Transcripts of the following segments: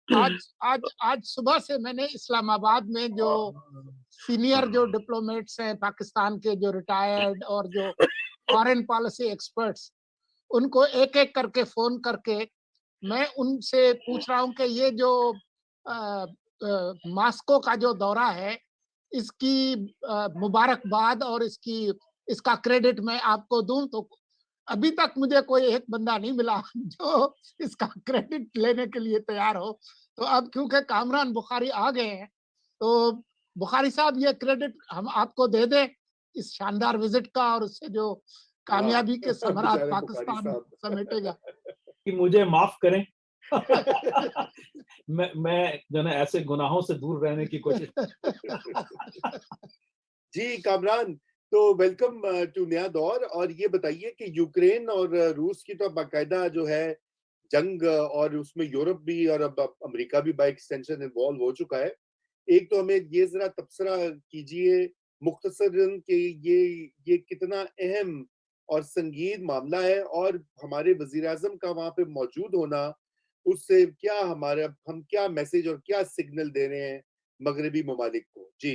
आज आज आज सुबह से मैंने इस्लामाबाद में जो सीनियर जो डिप्लोमेट्स हैं पाकिस्तान के, जो रिटायर्ड और जो फॉरेन पॉलिसी एक्सपर्ट्स, उनको एक-एक करके फ़ोन करके मैं उनसे पूछ रहा हूँ कि ये जो अ मास्को का जो दौरा है, इसकी मुबारकबाद और इसका क्रेडिट मैं आपको दूँ, तो अभी तक मुझे कोई एक बंदा नहीं मिला जो इसका क्रेडिट लेने के लिए तैयार हो। तो अब क्योंकि कामरान बुखारी आ गए हैं, तो बुखारी साहब ये क्रेडिट हम आपको दे दें इस शानदार विज़िट का और उससे जो वाह! कामयाबी के समारात बेचारे बुखारी पाकिस्तान साहब। समेटेगा। कि मुझे माफ करें। मैं जो है ना ऐसे गुनाहों से दूर रहने की कोशिश। जी, कामरान, तो वेलकम टू नया दौर। और ये बताइए कि यूक्रेन और रूस की तो बाकायदा जो है जंग, और उसमें यूरोप भी और अब अमेरिका भी बाय एक्सटेंशन इन्वॉल्व हो चुका है। एक तो हमें ये ज़रा तबसरा कीजिए मुख्तसरन कि ये कितना अहम और संगीन मामला है, और हमारे वज़ीर-ए-आज़म का वहाँ पे मौजूद होना, उससे क्या हम क्या मैसेज और क्या सिग्नल दे रहे हैं मगरबी ममालिक को? जी।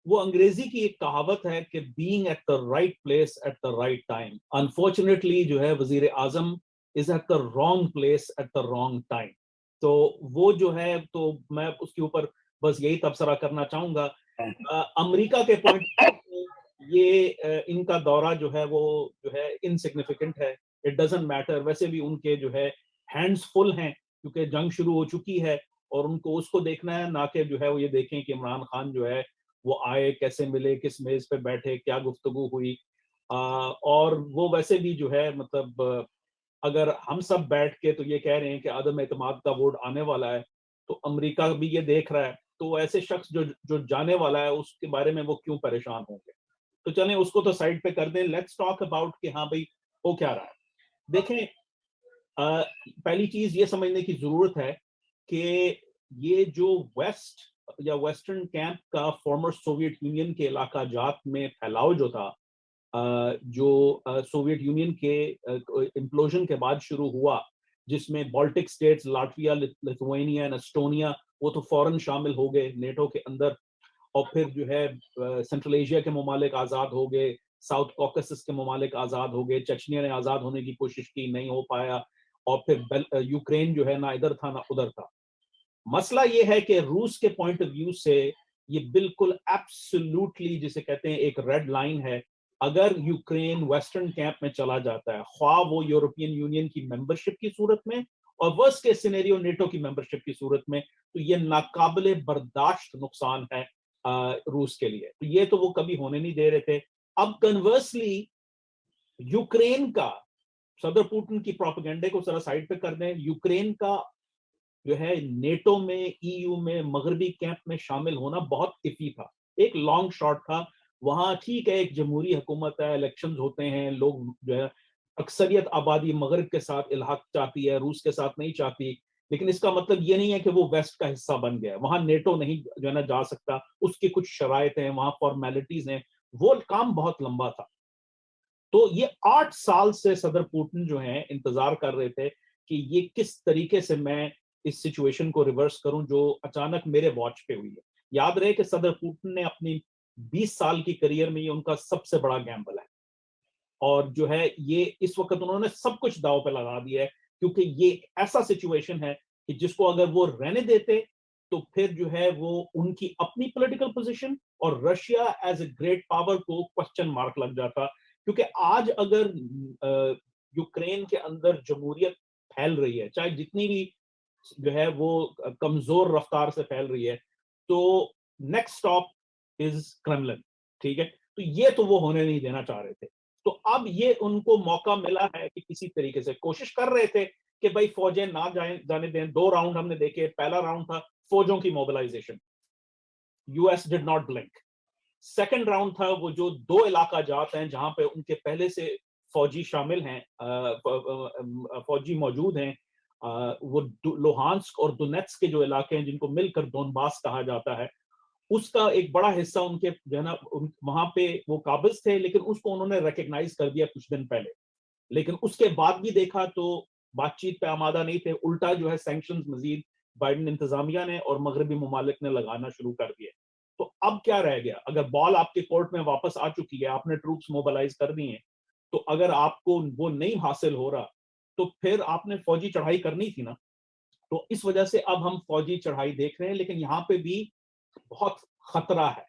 वो अंग्रेजी की एक कहावत है कि being at the right place at the right time. Unfortunately जो है वजीर आजम is at the wrong place at the wrong time. तो वो जो है, तो मैं उसके ऊपर बस यही तबसरा करना चाहूंगा। अमेरिका के पॉइंट ये इनका दौरा जो है वो जो है इनसिग्निफिकेंट है। It doesn't matter. वैसे भी उनके जो है हैंड्स फुल हैं, क्योंकि जंग शुरू हो चुकी है और उनको उसको देखना है, ना कि जो है वो ये देखें कि इमरान खान जो है वो आए, कैसे मिले, किस मेज पे बैठे, क्या गुफ्तगू हुई। और वो वैसे भी जो है मतलब अगर हम सब बैठ के तो ये कह रहे हैं कि अदम एतमाद का वोट आने वाला है, तो अमेरिका भी ये देख रहा है, तो ऐसे शख्स जो जो जाने वाला है उसके बारे में वो क्यों परेशान होंगे। तो चलें उसको तो साइड पे कर दें। लेट्स टॉक अबाउट कि हाँ भाई हो क्या रहा है। देखें, पहली चीज ये समझने की जरूरत है कि ये जो वेस्ट या वेस्टर्न कैंप का फॉर्मर सोवियत यूनियन के इलाका जात में फैलाव जो था, जो सोवियत यूनियन के इम्प्लोजन के बाद शुरू हुआ, जिसमें Baltic states Latvia, Lithuania and Estonia वो तो फौरन शामिल हो गए नेटो के अंदर। और फिर जो है सेंट्रल एशिया के ममालिक आज़ाद हो गए, साउथ कॉकसस के ममालिक आज़ाद हो गए, चचनिया ने आज़ाद होने की कोशिश की, नहीं हो पाया। और फिर यूक्रेन जो है ना इधर था ना उधर था। मसला ये है कि रूस के पॉइंट ऑफ व्यू से ये बिल्कुल एब्सोल्युटली जिसे कहते हैं एक रेड लाइन है। अगर यूक्रेन वेस्टर्न कैंप में चला जाता है, ख्वाह वो यूरोपियन यूनियन की मेंबरशिप की सूरत में और वर्स्ट केस सिनेरियो नेटो की मेंबरशिप की सूरत में, तो ये नाकाबिले बर्दाश्त नुकसान है रूस के लिए। तो ये तो वो कभी होने नहीं दे रहे थे। अब कन्वर्सली यूक्रेन का, सदर पुतिन की प्रोपेगेंडे को जरा साइड पे कर दें, यूक्रेन का जो है नेटो में, ईयू में, मगरबी कैंप में शामिल होना बहुत इफी था, एक लॉन्ग शॉट था। वहां ठीक है, एक जमहूरी हुकूमत है, इलेक्शंस होते हैं, लोग जो है अक्सरियत आबादी मगरब के साथ इल्हाक चाहती है, रूस के साथ नहीं चाहती। लेकिन इसका मतलब ये नहीं है कि वो वेस्ट का हिस्सा बन गया। वहां नेटो नहीं जो है ना जा सकता, उसकी कुछ शराइत हैं, वहां फॉर्मेलिटीज हैं, वो काम बहुत लंबा था। तो ये 8 साल से सदर पुतिन जो है इंतजार कर रहे थे कि ये किस तरीके से मैं इस सिचुएशन को रिवर्स करूं जो अचानक मेरे वॉच पे हुई है। याद रहे कि सदर पुतिन ने अपनी 20 साल की करियर में ये उनका सबसे बड़ा गैम्बल है। और जो है ये इस वक्त उन्होंने सब कुछ दांव पे लगा दिया है, क्योंकि ये ऐसा सिचुएशन है कि जिसको अगर वो रहने देते तो फिर जो है वो उनकी अपनी पॉलिटिकल पोजीशन और Russia as a great power को क्वेश्चन मार्क लग जाता। क्योंकि आज अगर यूक्रेन के अंदर जमहूरियत फैल रही है, चाहे जितनी भी जो है वो कमजोर रफ्तार से फैल रही है, तो नेक्स्ट स्टॉप इज क्रेमलिन। ठीक है, तो ये तो वो होने नहीं देना चाह रहे थे। तो अब ये उनको मौका मिला है कि किसी तरीके से कोशिश कर रहे थे कि भाई फौजें ना जाने दें। 2 राउंड हमने देखे। पहला राउंड था फौजों की mobilisation, US did not blink. Second round था वो जो 2 इलाका जात हैं जहां पे उनके पहले से फौजी शामिल हैं, फौजी मौजूद हैं। वो लोहांस्क और दुनेत्स्क के जो इलाके हैं जिनको मिलकर डोनबास कहा जाता है, उसका एक बड़ा हिस्सा उनके जो है ना वहां पे वो काबिज थे, लेकिन उसको उन्होंने रिकग्नाइज कर दिया कुछ दिन पहले। लेकिन उसके बाद भी देखा तो बातचीत पे आमादा नहीं थे, उल्टा जो है सैंक्शंस मजीद बाइडेन इंतजामिया ने और मगरबी ममालिक ने लगाना शुरू कर दिए। तो अब क्या रह गया? अगर बॉल आपके कोर्ट में वापस आ चुकी है, आपने ट्रूप्स मोबिलाइज कर दी हैं, तो अगर आपको वो नहीं हासिल हो रहा, तो फिर आपने फौजी चढ़ाई करनी थी ना। तो इस वजह से अब हम फौजी चढ़ाई देख रहे हैं, लेकिन यहाँ पे भी बहुत खतरा है,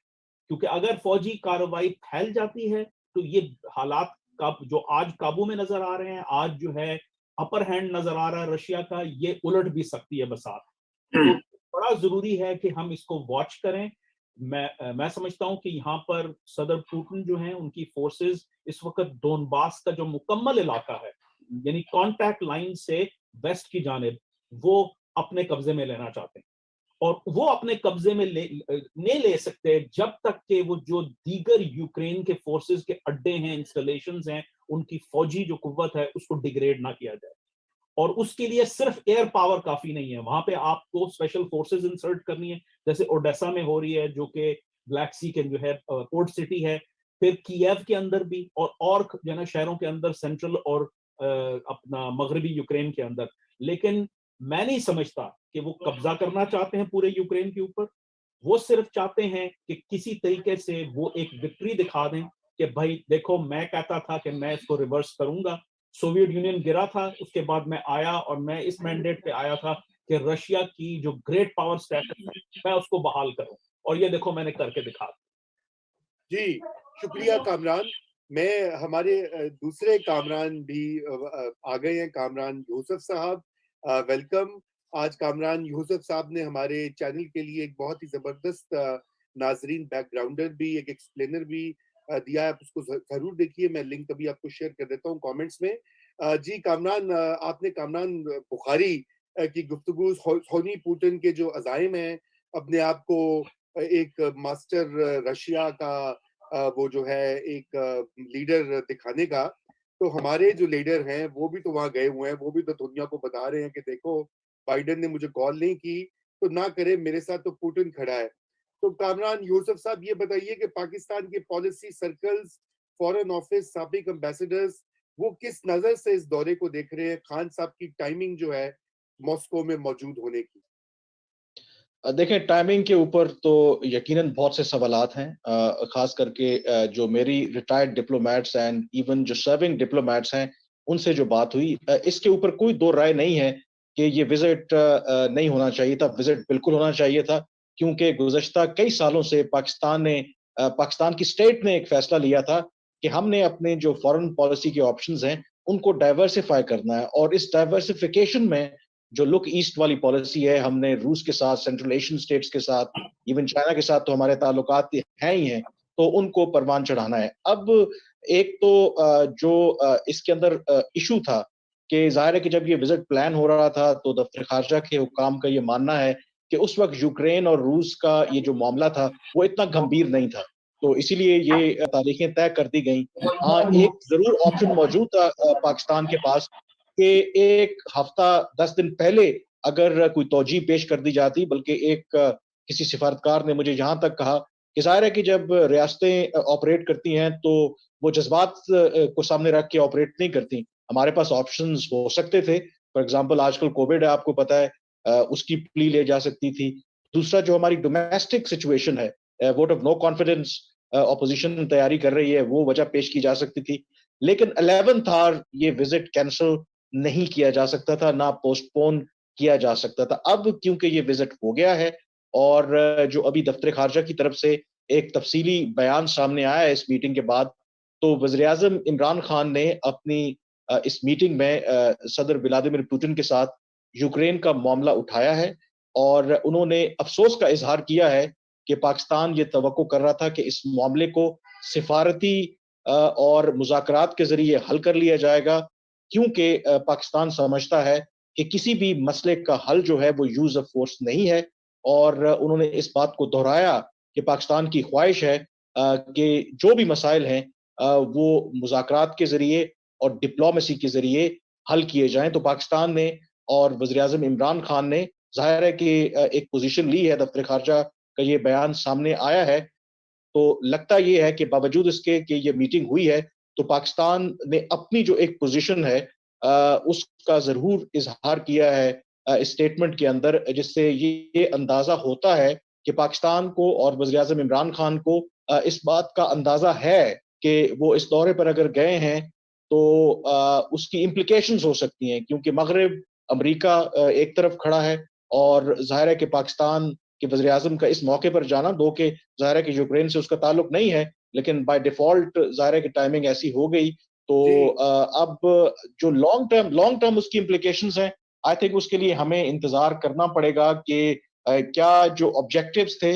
क्योंकि अगर फौजी कार्रवाई फैल जाती है तो ये हालात का जो आज काबू में नजर आ रहे हैं, आज जो है अपर हैंड नजर आ रहा है रशिया का, ये उलट भी सकती है बसात। तो बड़ा जरूरी है कि हम इसको वॉच करें। मैं समझता हूं कि यहाँ पर सदर पुतिन जो हैं, उनकी फोर्सेस इस वक्त डोनबास का जो मुकम्मल इलाका है, यानी कॉन्टैक्ट लाइन से वेस्ट की जानिब, वो अपने कब्जे में लेना चाहते हैं। और वो अपने कब्जे में नहीं ले सकते जब तक कि वो जो दीगर यूक्रेन के फोर्सेस के अड्डे हैं, इंस्टॉलेशंस हैं, उनकी फौजी जो कुव्वत है उसको डिग्रेड ना किया जाए। और उसके लिए सिर्फ एयर पावर काफी नहीं है, वहां पे आपको स्पेशल फोर्सेस इंसर्ट करनी है, जैसे ओडेसा में हो रही है, जो कि ब्लैक सी के जो है पोर्ट सिटी है, फिर कीव के अंदर भी, और जो है ना शहरों के अंदर, सेंट्रल और अपना मगरबी यूक्रेन के अंदर। लेकिन मैं नहीं समझता कि वो कब्जा करना चाहते हैं पूरे यूक्रेन के ऊपर। वो सिर्फ चाहते हैं कि किसी तरीके से वो एक विक्ट्री दिखा दें कि भाई देखो, मैं कहता था कि मैं इसको रिवर्स करूंगा, सोवियत यूनियन गिरा था, उसके बाद मैं आया और मैं इस मैंडेट पे आया था कि रशिया की जो ग्रेट पावर स्टेटस है मैं उसको बहाल करूं, और ये देखो मैंने करके दिखा दिया। जी, शुक्रिया कामरान। मैं हमारे दूसरे कामरान भी आ गए हैं, कामरान यूसुफ साहब, वेलकम। आज कामरान यूसुफ साहब ने हमारे चैनल के लिए एक बहुत ही जबरदस्त नाजरीन बैकग्राउंडर भी, एक एक्सप्लेनर भी दिया है, आप उसको जरूर देखिए। मैं लिंक अभी आपको शेयर कर देता हूँ कमेंट्स में। जी कामरान, आपने कामरान बुखारी की गुफ्तगू होनी पुतिन के जो अज़ाइम हैं अपने आप को एक मास्टर रशिया का वो जो है एक लीडर दिखाने का, तो हमारे जो लीडर हैं वो भी तो वहां गए हुए हैं, वो भी तो दुनिया को बता रहे हैं कि देखो बाइडेन ने मुझे कॉल नहीं की तो ना करे, मेरे साथ तो पुतिन खड़ा है। तो कामरान यूसुफ साहब ये बताइए कि पाकिस्तान के पॉलिसी सर्कल्स, फॉरेन ऑफिस, साबिक एम्बेसडर्स, वो किस नजर से इस दौरे को देख रहे हैं, खान साहब की टाइमिंग जो है मॉस्को में मौजूद होने की? देखें, टाइमिंग के ऊपर तो यकीनन बहुत से सवालात हैं, खास करके जो मेरी रिटायर्ड डिप्लोमेट्स एंड इवन जो सर्विंग डिप्लोमेट्स हैं उनसे जो बात हुई, इसके ऊपर कोई दो राय नहीं है कि ये विजिट नहीं होना चाहिए था। विजिट बिल्कुल होना चाहिए था, क्योंकि गुज़श्ता कई सालों से पाकिस्तान की स्टेट ने एक फैसला लिया था कि हमने अपने जो फॉरेन पॉलिसी के ऑप्शंस हैं उनको डाइवर्सिफाई करना है, और इस डाइवर्सिफिकेशन में जो लुक ईस्ट वाली पॉलिसी है, हमने रूस के साथ, सेंट्रल एशियन स्टेट्स के साथ, इवन चाइना के साथ तो हमारे ताल्लुकात हैं ही हैं, तो उनको परवान चढ़ाना है। अब एक तो जो इसके अंदर इशू था कि ज़ाहिर है कि जब ये विजिट प्लान हो रहा था तो दफ्तर खारजा के हुकाम का ये मानना है कि उस वक्त यूक्रेन और रूस का ये जो मामला था वो इतना गंभीर नहीं था, तो इसीलिए ये तारीखें तय कर दी गई। हाँ, एक जरूर ऑप्शन मौजूद था पाकिस्तान के पास कि एक हफ्ता 10 दिन पहले अगर कोई तौजी पेश कर दी जाती, बल्कि एक किसी सिफारतकार ने मुझे यहाँ तक कहा कि ज़ाहिर है कि जब रियासतें ऑपरेट करती हैं तो वो जज्बात को सामने रख के ऑपरेट नहीं करती। हमारे पास ऑप्शंस हो सकते थे, फॉर एग्जांपल आजकल कोविड है, आपको पता है, उसकी प्ली ले जा सकती थी। दूसरा, जो हमारी डोमेस्टिक सिचुएशन है, vote of no confidence opposition तैयारी कर रही है, वो वजह पेश की जा सकती थी। लेकिन 11th आवर ये विजिट कैंसिल नहीं किया जा सकता था, ना पोस्टपोन किया जा सकता था। अब क्योंकि ये विजिट हो गया है और जो अभी दफ्तर खारजा की तरफ से एक तफसीली बयान सामने आया है इस मीटिंग के बाद, तो वज़ीर-ए-आज़म इमरान खान ने अपनी इस मीटिंग में सदर व्लादिमीर पुतिन के साथ यूक्रेन का मामला उठाया है, और उन्होंने अफसोस का इजहार किया है कि पाकिस्तान ये तवक्को कर रहा था कि इस मामले को सिफारती और मुज़ाकरात के जरिए हल कर लिया जाएगा, क्योंकि पाकिस्तान समझता है कि किसी भी मसले का हल जो है वो यूज ऑफ फोर्स नहीं है। और उन्होंने इस बात को दोहराया कि पाकिस्तान की ख्वाहिश है कि जो भी मसाइल हैं वो मुज़ाकरात के जरिए और डिप्लोमेसी के जरिए हल किए जाएं। तो पाकिस्तान ने और वज़ीर-ए-आज़म इमरान खान ने ज़ाहिर है कि एक पोजीशन ली है, दफ्तर खारजा का ये बयान सामने आया है, तो लगता ये है कि बावजूद इसके कि ये मीटिंग हुई है, तो पाकिस्तान ने अपनी जो एक पोजीशन है उसका ज़रूर इज़हार किया है इस स्टेटमेंट के अंदर, जिससे ये अंदाजा होता है कि पाकिस्तान को और वज़ीर-ए-आज़म इमरान खान को इस बात का अंदाजा है कि वो इस दौरे पर अगर गए हैं तो उसकी इम्प्लिकेशंस हो सकती हैं, क्योंकि मगरिब, अमेरिका एक तरफ खड़ा है और ज़ाहिर है कि पाकिस्तान के वज़ीर-ए-आज़म का इस मौके पर जाना, दो कि ज़ाहिर है कि यूक्रेन से उसका ताल्लुक नहीं है, लेकिन बाय डिफ़ॉल्ट ज़ाहिर है कि टाइमिंग ऐसी हो गई। तो जी अब जो लॉन्ग टर्म उसकी इम्प्लिकेशंस हैं, आई थिंक उसके लिए हमें इंतज़ार करना पड़ेगा कि क्या जो ऑब्जेक्टिव्स थे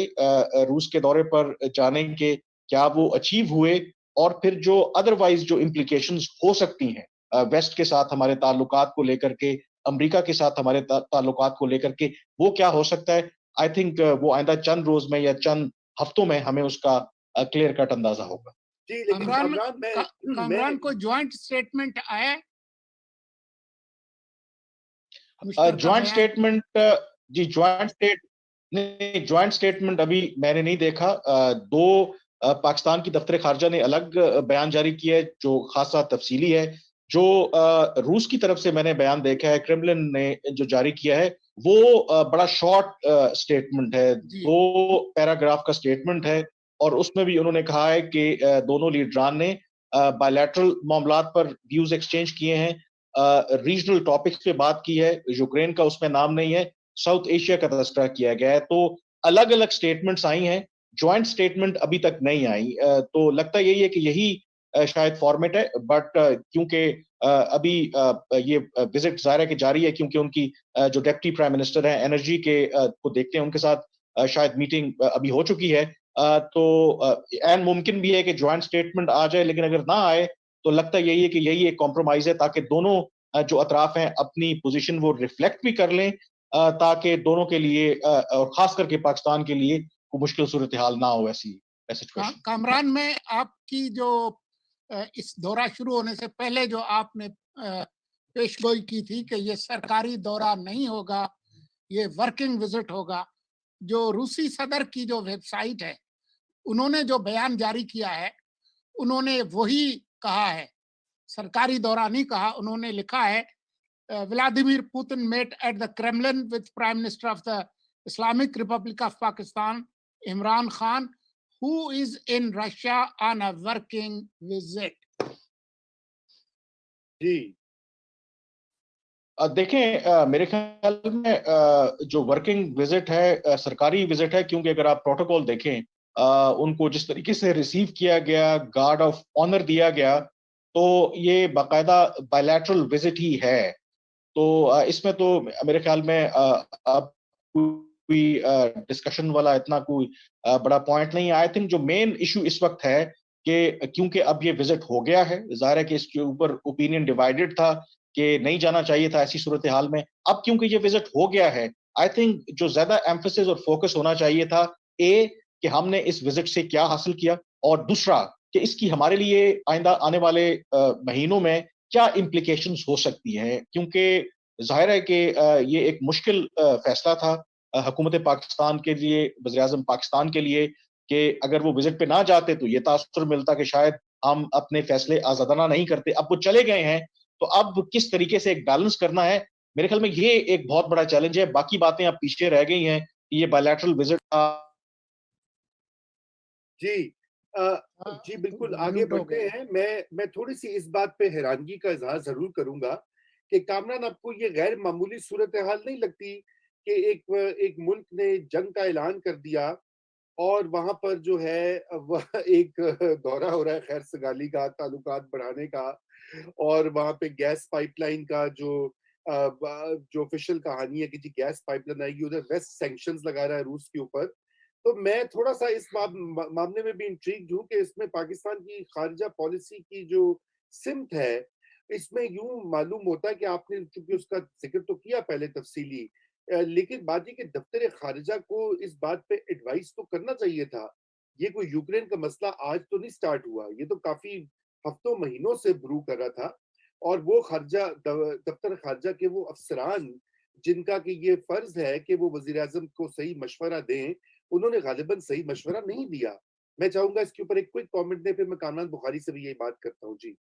रूस के दौरे पर जाने के, क्या वो अचीव हुए, और फिर जो अदरवाइज़ जो इम्प्लिकेशंस हो सकती हैं वेस्ट के साथ हमारे ताल्लुकात को लेकर के, अमेरिका के साथ हमारे ताल्लुकात को लेकर के, वो क्या हो सकता है? आई थिंक वो आइंदा चंद रोज़ में या चंद हफ्तों में हमें उसका क्लियर कट अंदाज़ा होगा। जी, लेकिन कामरान कामरान कामरान मैं को ज्वाइंट स्टेटमेंट आया है, मुश्तरका जॉइंट बयान। स्टेटमेंट, जी, जॉइंट स्टेटमेंट अभी मैंने नहीं देखा। पाकिस्तान की दफ्तर खारजा ने अलग बयान जारी किया है जो खासा तफसीली है। जो रूस की तरफ से मैंने बयान देखा है, क्रेमलिन ने जो जारी किया है, वो बड़ा शॉर्ट स्टेटमेंट है, जी 2 पैराग्राफ का स्टेटमेंट है, और उसमें भी उन्होंने कहा है कि दोनों लीडरान ने बायलैटरल मामलात पर व्यूज एक्सचेंज किए हैं, रीजनल टॉपिक्स पे बात की है, यूक्रेन का उसमें नाम नहीं है, साउथ एशिया का तज़किरा किया गया है। तो अलग-अलग स्टेटमेंट्स आई हैं, जॉइंट स्टेटमेंट अभी तक नहीं आई। तो लगता यही है कि यही शायद फॉर्मेट है, बट क्योंकि अभी ये विजिट ज़ाहिर है कि जारी है, क्योंकि उनकी जो डिप्टी प्राइम मिनिस्टर हैं एनर्जी के को देखते हैं, उनके साथ शायद मीटिंग अभी हो चुकी है। तो ऐन मुमकिन भी है कि जॉइंट स्टेटमेंट आ जाए, लेकिन अगर ना आए तो लगता यही है कि यही एक कॉम्प्रोमाइज़ है, ताकि दोनों जो अतराफ हैं अपनी पोज़ीशन वो रिफ्लेक्ट भी कर लें, ताकि दोनों के लिए और ख़ास करके पाकिस्तान के लिए कोई मुश्किल सूरत-ए-हाल ना हो ऐसी सिचुएशन। कामरान में आपकी जो इस दौरा शुरू होने से पहले जो आपने पेशगोई की थी कि ये सरकारी दौरा नहीं होगा, ये वर्किंग विजिट होगा, जो रूसी सदर की जो वेबसाइट है, उन्होंने जो बयान जारी किया है, उन्होंने वही कहा है, सरकारी दौरा नहीं कहा। उन्होंने लिखा है, Vladimir Putin met at the Kremlin with Prime Minister of the Islamic Republic of Pakistan Imran Khan who is in Russia on a working visit. जी देखें, मेरे ख्याल में जो वर्किंग विजिट है सरकारी विजिट है, क्योंकि अगर आप प्रोटोकॉल देखें, उनको जिस तरीके से रिसीव किया गया, गार्ड ऑफ ऑनर दिया गया, तो ये बाकायदा बायलैटरल विजिट ही है। तो इसमें तो मेरे ख्याल में अब कोई डिस्कशन वाला इतना कोई बड़ा पॉइंट नहीं है। आई थिंक जो मेन इशू इस वक्त है कि क्योंकि अब ये विजिट हो गया है, ज़ाहिर है कि इसके ऊपर ओपिनियन डिवाइडेड था कि नहीं जाना चाहिए था ऐसी सूरत-ए-हाल में। अब क्योंकि ये विजिट हो गया है, आई थिंक जो ज़्यादा एम्फसिस और फोकस होना चाहिए था, कि हमने इस विजिट से क्या हासिल किया, और दूसरा कि इसकी हमारे लिए आइंदा आने वाले महीनों में क्या इम्प्लिकेशंस हो सकती हैं, क्योंकि ज़ाहिर है कि ये एक मुश्किल फैसला था हुकूमत पाकिस्तान के लिए, वज़ीर-ए-आज़म पाकिस्तान के लिए, कि अगर वो विजिट पे ना जाते तो ये तासुर मिलता कि शायद हम अपने फैसले आज़ादाना नहीं करते। अब वो चले गए हैं, तो अब किस तरीके से एक बैलेंस करना है, मेरे ख्याल में ये एक बहुत बड़ा चैलेंज है। बाकी बातें अब पीछे रह गई हैं, ये बायलैटरल विजिट जी जी बिल्कुल आगे म्यूट हो बढ़ते गए। हैं। मैं थोड़ी सी इस बात पे हैरानगी का इजहार जरूर करूंगा कि कामरान, आपको ये गैर मामूली सूरत हाल नहीं लगती कि एक मुल्क ने जंग का ऐलान कर दिया और वहां पर जो है वह एक दौरा हो रहा है खैर सगाली का, ताल्लुकात बढ़ाने का, और वहां पे गैस पाइपलाइन का जो ऑफिशियल कहानी है कि जी गैस पाइपलाइन आएगी, उधर वेस्ट सैंक्शंस लगा रहा है रूस के ऊपर। तो मैं थोड़ा सा इस मामले में भी इंट्रिग्ड हूँ कि इसमें पाकिस्तान की खारजा पॉलिसी की जो सिमत है, इसमें यूं मालूम होता है कि आपने चूंकि उसका जिक्र तो किया पहले तफसीली, लेकिन बात ये कि दफ्तर खारजा को इस बात पे एडवाइस तो करना चाहिए था। ये कोई यूक्रेन का मसला आज तो नहीं स्टार्ट हुआ, ये तो काफी हफ्तों महीनों से ब्रू कर रहा था। और वो दफ्तर खारजा के वो अफसरान जिनका कि ये फर्ज है कि वो वजीर आजम को सही मशवरा दें, उन्होंने गालिबन सही मशवरा नहीं दिया। मैं चाहूंगा इसके ऊपर एक क्विक कमेंट दें, फिर मैं कामरान बुखारी से भी यही बात करता हूँ। जी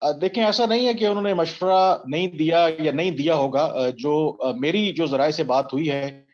देखें, ऐसा नहीं है कि उन्होंने मशवरा नहीं दिया या नहीं दिया होगा। मेरी जो ज़राए से बात हुई है,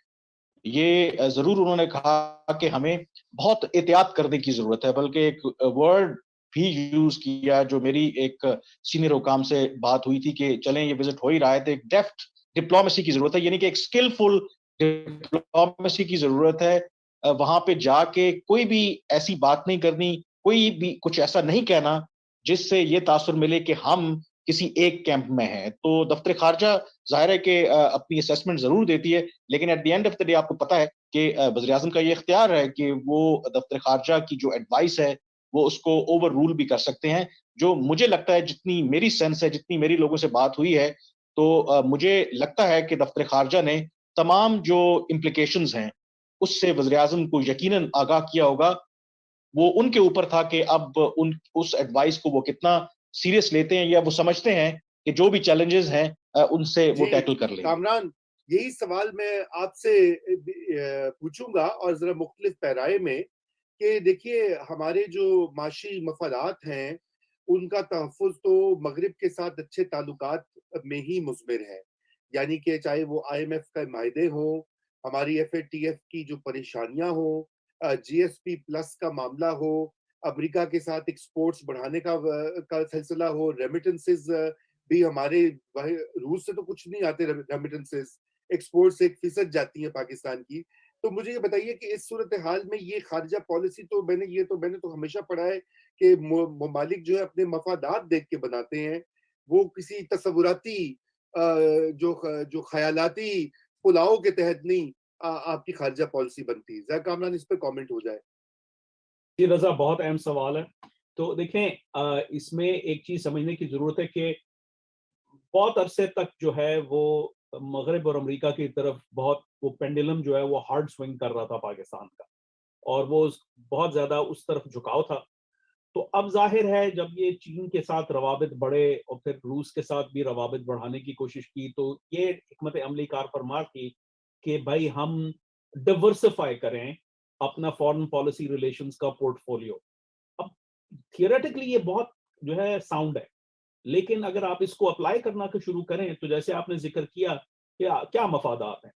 ये ज़रूर उन्होंने कहा कि हमें बहुत एहतियात करने की ज़रूरत है, बल्कि एक वर्ड भी यूज़ किया जो मेरी एक सीनियर हुकाम से बात हुई थी कि चलें ये विज़िट हो ही रहा है, तो एक डेफ्ट डिप्लोमेसी की ज़रूरत है, यानी कि एक स्किलफुल डिप्लोमेसी की ज़रूरत है। वहाँ पे जाके कोई भी ऐसी बात नहीं करनी, कोई भी कुछ ऐसा नहीं कहना, जिससे ये तासुर मिले कि हम किसी एक कैंप में हैं। तो दफ्तर ख़ारजा ज़ाहिर है कि अपनी असेसमेंट ज़रूर देती है, लेकिन at the end of the day आपको पता है कि वज़ीर-ए-आज़म का ये इख्तियार है कि वो दफ्तर ख़ारजा की जो एडवाइस है, वो उसको ओवर रूल भी कर सकते हैं। जो मुझे लगता है, जितनी मेरी सेंस है, जितनी मेरी लोगों से बात हुई है, तो मुझे लगता है कि दफ्तर ख़ारजा ने तमाम जो इम्प्लिकेशंस हैं, उससे वज़ीर-ए-आज़म को यकीनन आगाह किया होगा। वो उनके ऊपर था कि अब उस एडवाइस को वो कितना सीरियस लेते हैं या वो समझते हैं कि जो भी चैलेंजेस हैं उनसे वो जी, टैकल कर लेंगे। कामरान, यही सवाल मैं आपसे पूछूंगा और जरा मुख्तलिफ पैराए में कि देखिए हमारे जो माशी मफादात हैं उनका तहफ़्फ़ुज़ तो मगरिब के साथ अच्छे ताल्लुकात में ही मुज़मिर है। यानी कि चाहे वो आईएमएफ का मायदे हों, हमारी एफएटीएफ की जो परेशानियाँ हों, जीएसपी प्लस का मामला हो, अमेरिका के साथ एक्सपोर्ट्स बढ़ाने का सिलसिला हो, रेमिटेंसेस भी हमारे वही रूस से तो कुछ नहीं आते रेमिटेंसेस, एक्सपोर्ट से 1% जाती है पाकिस्तान की। तो मुझे ये बताइए कि इस सूरत हाल में ये खारिजा पॉलिसी तो मैंने तो हमेशा पढ़ा है कि ममालिक जो है अपने मफादात देख के बनाते हैं। वो किसी तसव्वुराती जो ख़यालाती पुलाव के तहत नहीं आपकी खारिजा पॉलिसी बनती। ज़रा कामरान इस पे कमेंट हो जाए। जी रज़ा, बहुत अहम सवाल है। तो देखें, इसमें एक चीज़ समझने की ज़रूरत है कि बहुत अरसे तक जो है वो मगरिब और अमेरिका की तरफ बहुत वो पेंडुलम जो है वो हार्ड स्विंग कर रहा था पाकिस्तान का, और वो बहुत ज़्यादा उस तरफ झुकाव था। तो अब ज़ाहिर है जब ये चीन के साथ रवाबित बढ़े और फिर रूस के साथ भी रवाबित बढ़ाने की कोशिश की, तो ये हिकमत अमली कार फरमा की कि भाई हम डाइवर्सिफाई करें अपना फॉरेन पॉलिसी रिलेशंस का पोर्टफोलियो। अब थियोरेटिकली ये बहुत जो है साउंड है, लेकिन अगर आप इसको अप्लाई करना के शुरू करें तो जैसे आपने जिक्र किया क्या क्या मफादात हैं।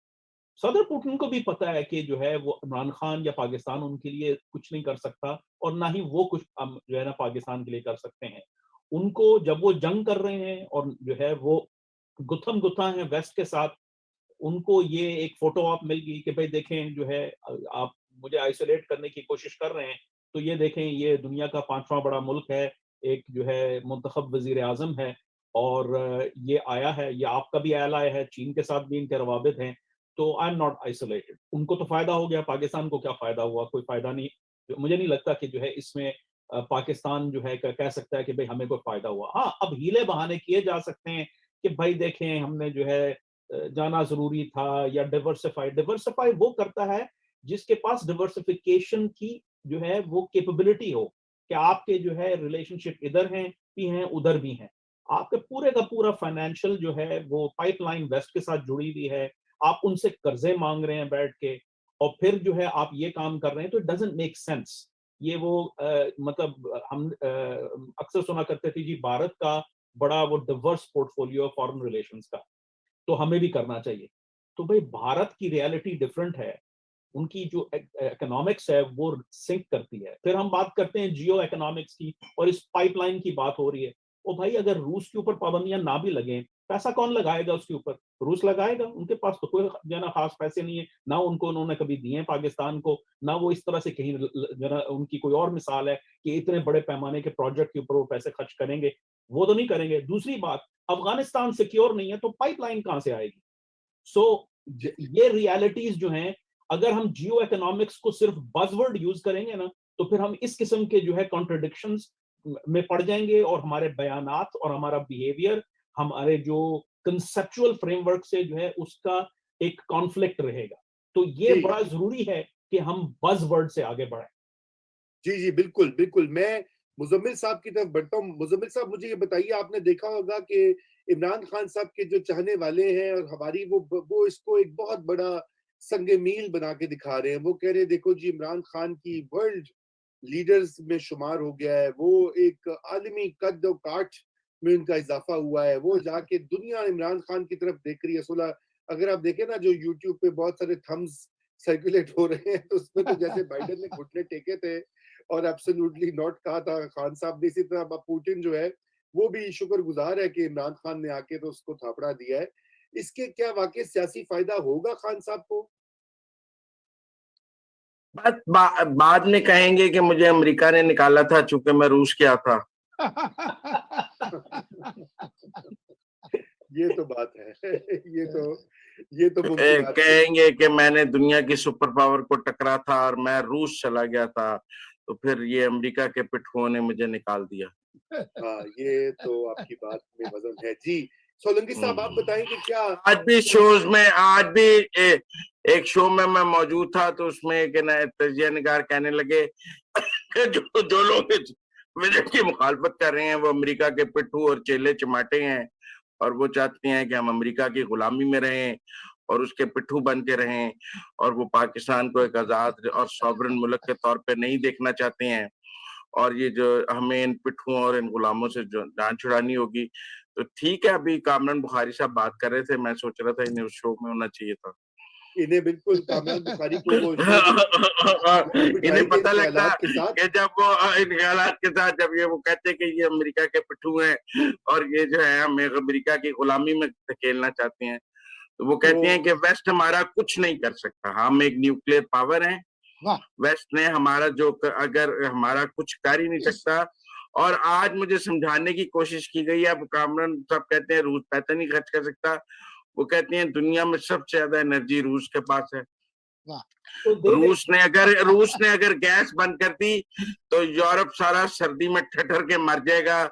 सदर पुतिन को भी पता है कि जो है वो इमरान खान या पाकिस्तान उनके लिए कुछ नहीं कर सकता, और ना ही वो कुछ जो है ना पाकिस्तान के लिए कर सकते हैं। उनको जब वो जंग कर रहे हैं और जो है वो गुत्थम गुत्था है वेस्ट के साथ, उनको ये एक फोटो आप मिल गई कि भाई देखें जो है आप मुझे आइसोलेट करने की कोशिश कर रहे हैं, तो ये देखें ये दुनिया का 5वां बड़ा मुल्क है, एक जो है मुंतखब वजीर आजम है, और ये आया है, ये आपका भी एलाय है, चीन के साथ भी इनके रवाबित हैं, तो आई एम नॉट आइसोलेटेड। उनको तो फायदा हो गया, पाकिस्तान को क्या फायदा हुआ? कोई फायदा नहीं। मुझे नहीं लगता कि जो है इसमें पाकिस्तान जो है कह सकता है कि भाई हमें कोई फायदा हुआ। हाँ, अब हीले बहाने किए जा सकते हैं कि भाई देखें हमने जो है जाना जरूरी था, या डिवर्सिफाई डिवर्सिफाई वो करता है जिसके पास डिवर्सिफिकेशन की जो है वो कैपेबिलिटी हो, कि आपके जो है रिलेशनशिप इधर हैं भी हैं उधर भी हैं, आपके पूरे का पूरा फाइनेंशियल जो है वो पाइपलाइन वेस्ट के साथ जुड़ी हुई है, आप उनसे कर्जे मांग रहे हैं बैठ के, और फिर जो है आप ये काम कर रहे हैं, तो इट डजंट मेक सेंस। ये वो मतलब हम अक्सर सुना करते थे जी भारत का बड़ा वो डिवर्स पोर्टफोलियो फॉरेन रिलेशंस का, तो हमें भी करना चाहिए। तो भाई भारत की रियलिटी डिफरेंट है, उनकी जो इकोनॉमिक्स है वो सिंक करती है। फिर हम बात करते हैं जियो इकोनॉमिक्स की, और इस पाइपलाइन की बात हो रही है। ओ भाई, अगर रूस के ऊपर पाबंदियां ना भी लगें, पैसा कौन लगाएगा उसके ऊपर? रूस लगाएगा। उनके पास तो कोई जो है ना खास पैसे नहीं है, ना उनको उन्होंने कभी दिए हैं पाकिस्तान को, ना वो इस तरह से कहीं जो है उनकी कोई और मिसाल है कि इतने बड़े पैमाने के प्रोजेक्ट के ऊपर वो पैसे खर्च करेंगे। वो तो नहीं करेंगे। दूसरी बात, अफगानिस्तान सिक्योर नहीं है तो पाइपलाइन कहां से आएगी? सो ये रियलिटीज जो हैं, अगर हम जियो इकोनॉमिक्स को सिर्फ बजवर्ड यूज करेंगे ना, तो फिर हम इस किस्म के जो है कॉन्ट्रडिक्शंस में पड़ जाएंगे, और हमारे बयानात और हमारा बिहेवियर, हमारे जो कंसेप्चुअल फ्रेमवर्क से जो है उसका एक कॉन्फ्लिक्ट रहेगा। तो ये जी, बड़ा जरूरी है कि हम बजवर्ड से आगे बढ़ें। जी, जी, बिल्कुल, बिल्कुल। मैं मुज़म्मिल साहब की तरफ बढ़ता हूँ। मुज़म्मिल साहब, मुझे ये बताइए, आपने देखा होगा कि इमरान खान साहब के जो चाहने वाले हैं और हमारी वो इसको एक बहुत बड़ा संग मील बना के दिखा रहे हैं। वो कह रहे हैं देखो जी, इमरान खान की वर्ल्ड लीडर्स में शुमार हो गया है। वो एक आलमी कद और काठ में उनका इजाफा हुआ है, वो जाके दुनिया इमरान खान की तरफ देख रही है। सुलह अगर आप देखें ना, जो यूट्यूब पे बहुत सारे थम्स सर्कुलेट हो रहे हैं, तो उसमें तो जैसे बाइडेन ने घुटने टेके थे और एब्सोल्युटली नॉट कहा था खान साहब ने, इसी तरह अब पुतिन जो है वो भी शुक्रगुजार है कि इमरान खान ने आके तो उसको थापड़ा दिया है। इसके क्या वाकई सियासी फायदा होगा खान साहब को? बाद में कहेंगे कि मुझे अमेरिका ने निकाला था चूंकि मैं रूस गया था। ये तो बात है। ये तो मुमकिन है। कहेंगे कि मैंने दुनिया की सुपर पावर को टकरा था और मैं रूस चला गया था, तो फिर ये अमेरिका के पिट्ठुओं ने मुझे निकाल दिया। हाँ, ये तो आपकी बात में वजन है जी। सोलंकी साहब, आप बताएं कि क्या आज भी शोज में, आज भी एक शो में मैं मौजूद था, तो उसमें एक तजिया निगार कहने लगे कि जो लोग विजन की मुखालफत कर रहे हैं वो अमेरिका के पिट्ठू और चेले चमाटे हैं, और वो चाहते हैं कि हम अमेरिका की गुलामी में रहें और उसके पिट्ठू बन के रहें, और वो पाकिस्तान को एक आजाद और सॉवरन मुल्क के तौर पे नहीं देखना चाहते हैं, और ये जो हमें इन पिट्ठुओं और इन गुलामों से जो जान छुड़ानी होगी। तो ठीक है, अभी कामरान बुखारी साहब बात कर रहे थे, मैं सोच रहा था इन्हें उस शो में होना चाहिए था। इन्हें बिल्कुल कामरान बुखारी को वो इन्हें पता लगता कि जब वो इन ख्यालात के साथ जब ये वो कहते कि ये अमेरिका के पिट्ठू हैं और ये जो है हमें अमेरिका की गुलामी में धकेलना चाहते हैं, तो वो कहते हैं कि वेस्ट हमारा कुछ नहीं कर सकता, हम एक न्यूक्लियर पावर हैं, वेस्ट ने हमारा जो अगर हमारा कुछ कर ही नहीं सकता। और आज मुझे समझाने की कोशिश की गई है, अब कामरान साहब कहते हैं रूस पैसा नहीं खर्च कर सकता, वो कहते हैं दुनिया में सबसे ज्यादा एनर्जी रूस के पास है। रूस ने अगर गैस बंद कर दी तो यूरोप सारा सर्दी में ठठर के मर जाएगा,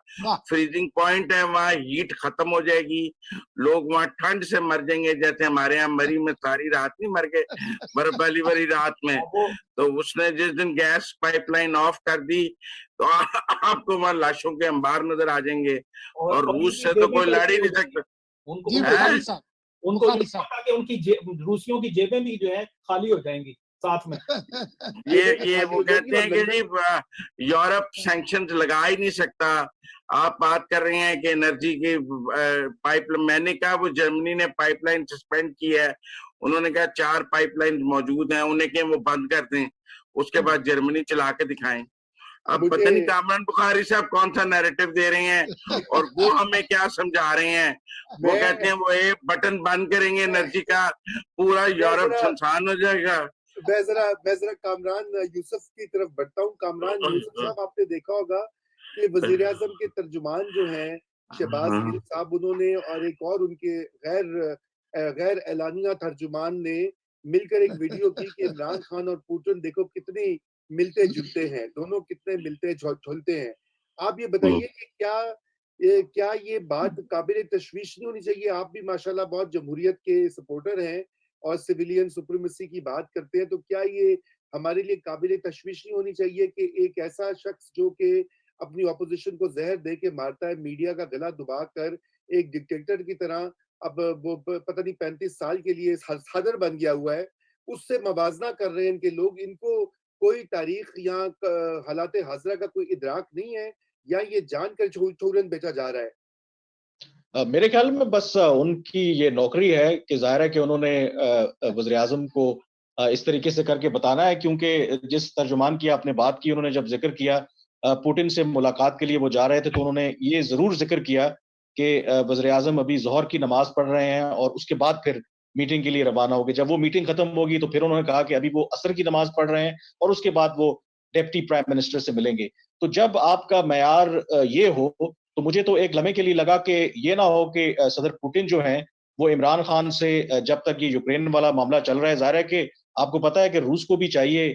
फ्रीजिंग पॉइंट है वहां, हीट खत्म हो जाएगी, लोग वहां ठंड से मर जाएंगे, जैसे हमारे यहाँ मरी में सारी रात नहीं मर गए बर्फ वाली वाली रात में। तो उसने जिस दिन गैस पाइपलाइन ऑफ कर दी तो आपको वहां लाशों के अंबार नजर आ जाएंगे, और रूस से तो कोई लड़ ही नहीं सकता। उनको पता कि उनकी रूसियों की जेबें भी जो है खाली हो जाएंगी साथ में। ये वो कहते हैं कि जी यूरोप सैंक्शंस लगा ही नहीं सकता। आप बात कर रहे हैं कि एनर्जी की पाइपलाइन, मैंने कहा वो जर्मनी ने पाइपलाइन सस्पेंड की है, उन्होंने कहा 4 पाइपलाइन मौजूद हैं, उन्हें कि वो बंद कर दें, उसके बाद जर्मनी चला के दिखाएं। अब पता नहीं कामरान बुखारी साहब कौन सा नैरेटिव दे रहे हैं और वो हमें क्या समझा रहे हैं। वो कहते हैं वो एक बटन बंद करेंगे एनर्जी का, पूरा यूरोप सुनसान हो जाएगा। मैं जरा कामरान यूसुफ की तरफ बढ़ता हूँ। कामरान यूसुफ साहब, आपने देखा होगा कि वजीर आजम के तर्जुमान जो हैं शहबाज गिल साहब, उन्होंने और एक और उनके गैर एलानिया तर्जुमान ने मिलकर एक वीडियो की कि इमरान खान और पुतिन देखो कितनी मिलते जुलते हैं, दोनों कितने मिलते झुलते हैं। आप ये बताइए कि क्या ये बात काबिल तशवीश नहीं होनी चाहिए? आप भी माशाल्लाह बहुत जमहूरियत के सपोर्टर हैं और सिविलियन सुप्रीमेसी की बात करते हैं, तो क्या ये हमारे लिए काबिल तशवीश नहीं होनी चाहिए कि एक ऐसा शख्स जो कि अपनी ऑपोजिशन को जहर दे के मारता है, मीडिया का गला दबा कर एक डिक्टेटर की तरह, अब वो पता नहीं 35 साल के लिए सदर बन गया हुआ है, उससे मवाजना कर रहे हैं इनके लोग, इनको कोई तारीख या हालात हाजरा का कोई इदराक नहीं है, या ये जानकर चोरन बेचा जा रहा है? मेरे ख्याल में बस उनकी ये नौकरी है कि जाहिर है कि उन्होंने वज़ीर आज़म को इस तरीके से करके बताना है, क्योंकि जिस तर्जुमान की आपने बात की, उन्होंने जब जिक्र किया पुतिन से मुलाकात के लिए वो जा रहे थे, तो उन्होंने ये जरूर जिक्र किया कि वज़ीर आज़म अभी ज़ोहर की नमाज पढ़ रहे हैं और उसके बाद फिर मीटिंग के लिए रवाना होगी। जब वो मीटिंग खत्म होगी तो फिर उन्होंने कहा कि अभी वो असर की नमाज पढ़ रहे हैं और उसके बाद वो डिप्टी प्राइम मिनिस्टर से मिलेंगे। तो जब आपका मयार ये हो, तो मुझे तो एक लम्हे के लिए लगा कि ये ना हो कि सदर पुतिन जो हैं वो इमरान खान से जब तक ये यूक्रेन वाला मामला चल रहा है, जाहिर है कि आपको पता है कि रूस को भी चाहिए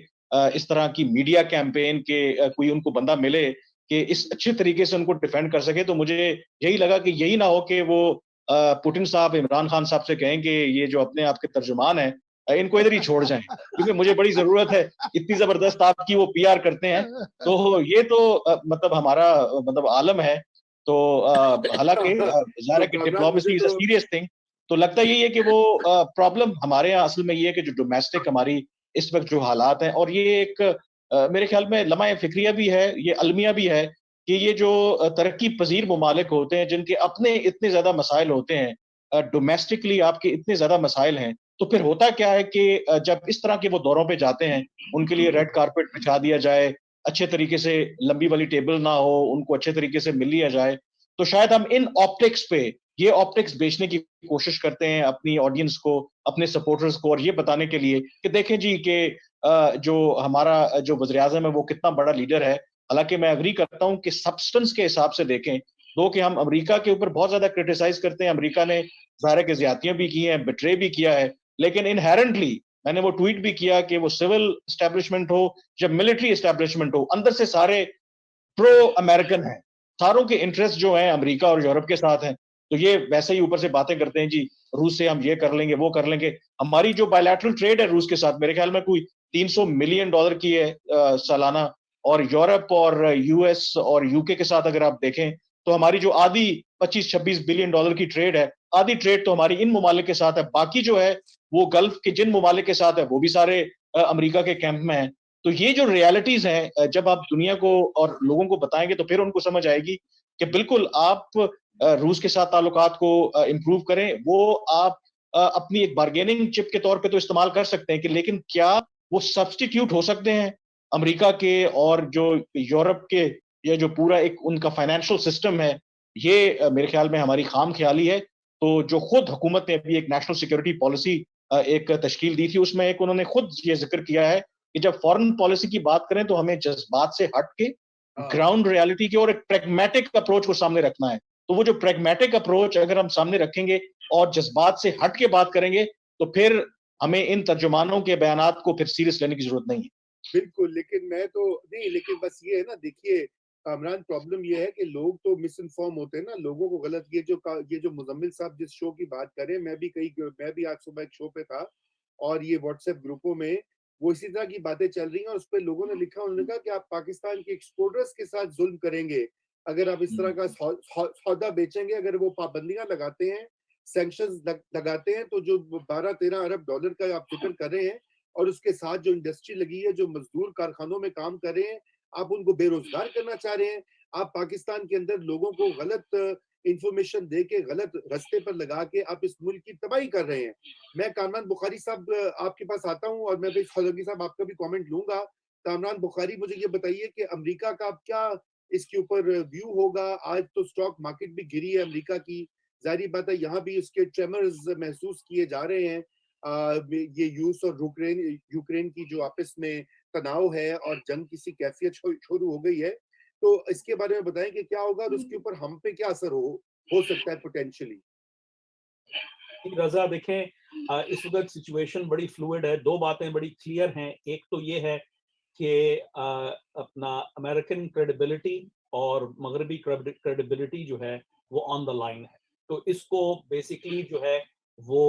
इस तरह की मीडिया कैंपेन के कोई उनको बंदा मिले कि इस अच्छे तरीके से उनको डिफेंड कर सके। तो मुझे यही लगा कि यही ना हो कि वो पुतिन साहब इमरान खान साहब से कहें कि ये जो अपने आपके तर्जुमान हैं इनको इधर ही छोड़ जाएं, क्योंकि मुझे बड़ी जरूरत है, इतनी जबरदस्त आपकी वो पीआर करते हैं। तो ये तो मतलब हमारा मतलब आलम है। तो हालांकि जाहिर है कि diplomacy is a serious thing. तो लगता यही है कि वो प्रॉब्लम हमारे यहाँ असल में ये है कि जो डोमेस्टिक हमारी इस वक्त जो हालात हैं, और ये एक मेरे ख्याल में लम्हा फिक्रिया भी है, ये अलमिया भी है कि ये जो तरक्की पजीर ममालिक होते हैं, जिनके अपने इतने ज्यादा मसाइल होते हैं, डोमेस्टिकली आपके इतने ज्यादा मसाइल हैं, तो फिर होता क्या है कि जब इस तरह के वो दौरों पे जाते हैं, उनके लिए रेड कारपेट बिछा दिया जाए, अच्छे तरीके से लंबी वाली टेबल ना हो, उनको अच्छे तरीके से मिल लिया जाए, तो शायद हम इन ऑप्टिक्स पे ये ऑप्टिक्स बेचने की कोशिश करते हैं अपनी ऑडियंस को, अपने सपोर्टर्स को, और ये बताने के लिए कि देखें जी कि जो हमारा जो वज़ीर-ए-आज़म है वो कितना बड़ा लीडर है। हालांकि मैं एग्री करता हूं कि सब्सटेंस के हिसाब से देखें तो कि हम अमेरिका के ऊपर बहुत ज्यादा क्रिटिसाइज करते हैं, अमेरिका ने ज़ाहिर है कि ज्यादतियां भी की हैं, बिट्रे भी किया है, लेकिन इनहेरेंटली मैंने वो ट्वीट भी किया कि वो सिविल एस्टेब्लिशमेंट हो या मिलिट्री एस्टेब्लिशमेंट हो, अंदर से सारे प्रो अमेरिकन हैं, सारों के इंटरेस्ट जो हैं अमेरिका और यूरोप के साथ हैं। तो ये वैसे ही ऊपर से बातें करते हैं जी, रूस से हम ये कर लेंगे, वो कर लेंगे। हमारी जो बायलैटरल ट्रेड है रूस के साथ, मेरे ख्याल में कोई $300 मिलियन की है सालाना, और यूरोप और यूएस और यूके के साथ अगर आप देखें तो हमारी जो आधी 25-26 बिलियन डॉलर की ट्रेड है, आधी ट्रेड तो हमारी इन ममालिक के साथ है, बाकी जो है वो गल्फ के जिन ममालिक के साथ है वो भी सारे अमेरिका के कैंप में है। तो ये जो रियलिटीज हैं, जब आप दुनिया को और लोगों को बताएंगे तो फिर उनको समझ आएगी कि बिल्कुल आप रूस के साथ ताल्लुकात को इम्प्रूव करें, वो आप अपनी एक बार्गेनिंग चिप के तौर पे तो इस्तेमाल कर सकते हैं कि, लेकिन क्या वो सब्स्टिट्यूट हो सकते हैं अमेरिका के और जो यूरोप के, ये जो पूरा एक उनका फाइनेंशियल सिस्टम है, ये मेरे ख्याल में हमारी खाम ख्याली है। तो जो खुद हुकूमत ने अभी एक नेशनल सिक्योरिटी पॉलिसी एक तश्कील दी थी, उसमें एक उन्होंने खुद ये जिक्र किया है कि जब फॉरेन पॉलिसी की बात करें तो हमें जज्बात से हट के ग्राउंड रियलिटी की और एक प्रैग्मेटिक अप्रोच को सामने रखना है। तो वो जो प्रैग्मेटिक अप्रोच अगर हम सामने रखेंगे और जज्बात से हट के बात करेंगे तो फिर हमें इन तर्जुमानों के बयानात को फिर सीरियस लेने की जरूरत नहीं है। बिल्कुल, लेकिन मैं तो नहीं, लेकिन बस ये है ना, देखिए कामरान, प्रॉब्लम ये है कि लोग तो मिस इन्फॉर्म होते हैं ना, लोगों को गलत, ये जो मुजम्मिल साहब जिस शो की बात करें, मैं भी आज सुबह एक शो पे था और ये व्हाट्सएप ग्रुपों में वो इसी तरह की बातें चल रही हैं और उस पे लोगों ने लिखा, उन्होंने कहा कि आप पाकिस्तान के एक्सपोर्टर्स के साथ जुल्म करेंगे अगर आप इस तरह का सौदा बेचेंगे, अगर वो पाबंदियां लगाते हैं, सैंक्शंस लगाते हैं, तो जो 12-13 अरब डॉलर का आप जिक्र कर रहे हैं और उसके साथ जो इंडस्ट्री लगी है, जो मजदूर कारखानों में काम कर रहे हैं, आप उनको बेरोजगार करना चाह रहे हैं। आप पाकिस्तान के अंदर लोगों को गलत इंफॉर्मेशन दे के, गलत रास्ते पर लगा के आप इस मुल्क की तबाही कर रहे हैं। मैं कामरान बुखारी साहब आपके पास आता हूं और मैं भी खलगी साहब आपका भी कमेंट लूंगा। कामरान बुखारी, मुझे ये बताइए कि अमेरिका का अब क्या इसके ऊपर व्यू होगा? आज तो स्टॉक मार्केट भी गिरी है अमेरिका की, जाहिर बात है यहाँ भी उसके ट्रेमर्स महसूस किए जा रहे हैं। ये रूस और यूक्रेन की जो आपस में तनाव है और जंग किसी कैफियत शुरू हो गई है, तो इसके बारे में बताएं कि क्या होगा और उसके ऊपर हम पे क्या असर हो सकता है पोटेंशियली। रजा, देखें इस वक्त सिचुएशन बड़ी फ्लूइड है। दो बातें बड़ी क्लियर हैं। एक तो ये है कि अपना अमेरिकन क्रेडिबिलिटी और मगरबी क्रेडिबिलिटी जो है वो ऑन द लाइन है। तो इसको बेसिकली जो है वो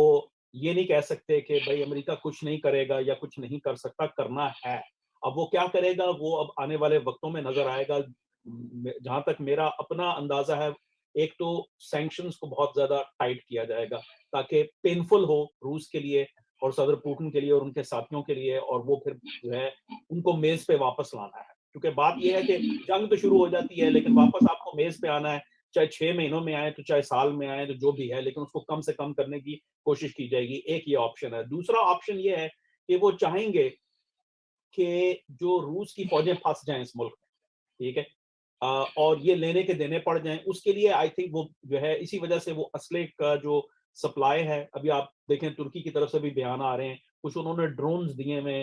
ये नहीं कह सकते कि भाई अमेरिका कुछ नहीं करेगा या कुछ नहीं कर सकता, करना है। अब वो क्या करेगा वो अब आने वाले वक्तों में नजर आएगा। जहां तक मेरा अपना अंदाजा है, एक तो सैंक्शंस को बहुत ज्यादा टाइट किया जाएगा ताकि पेनफुल हो रूस के लिए और सदर पुतिन के लिए और उनके साथियों के लिए, और वो फिर जो है उनको मेज पे वापस लाना है। क्योंकि बात यह है कि जंग तो शुरू हो जाती है लेकिन वापस आपको मेज पे आना है, चाहे 6 महीनों में आए तो चाहे साल में आए, तो जो भी है, लेकिन उसको कम से कम करने की कोशिश की जाएगी। एक ये ऑप्शन है। दूसरा ऑप्शन ये है कि वो चाहेंगे कि जो रूस की फौजें फंस जाएं इस मुल्क में, ठीक है, और ये लेने के देने पड़ जाएं। उसके लिए आई थिंक वो जो है इसी वजह से वो असले का जो सप्लाई है, अभी आप देखें तुर्की की तरफ से भी बयान आ रहे हैं, कुछ उन्होंने ड्रोन्स दिए हुए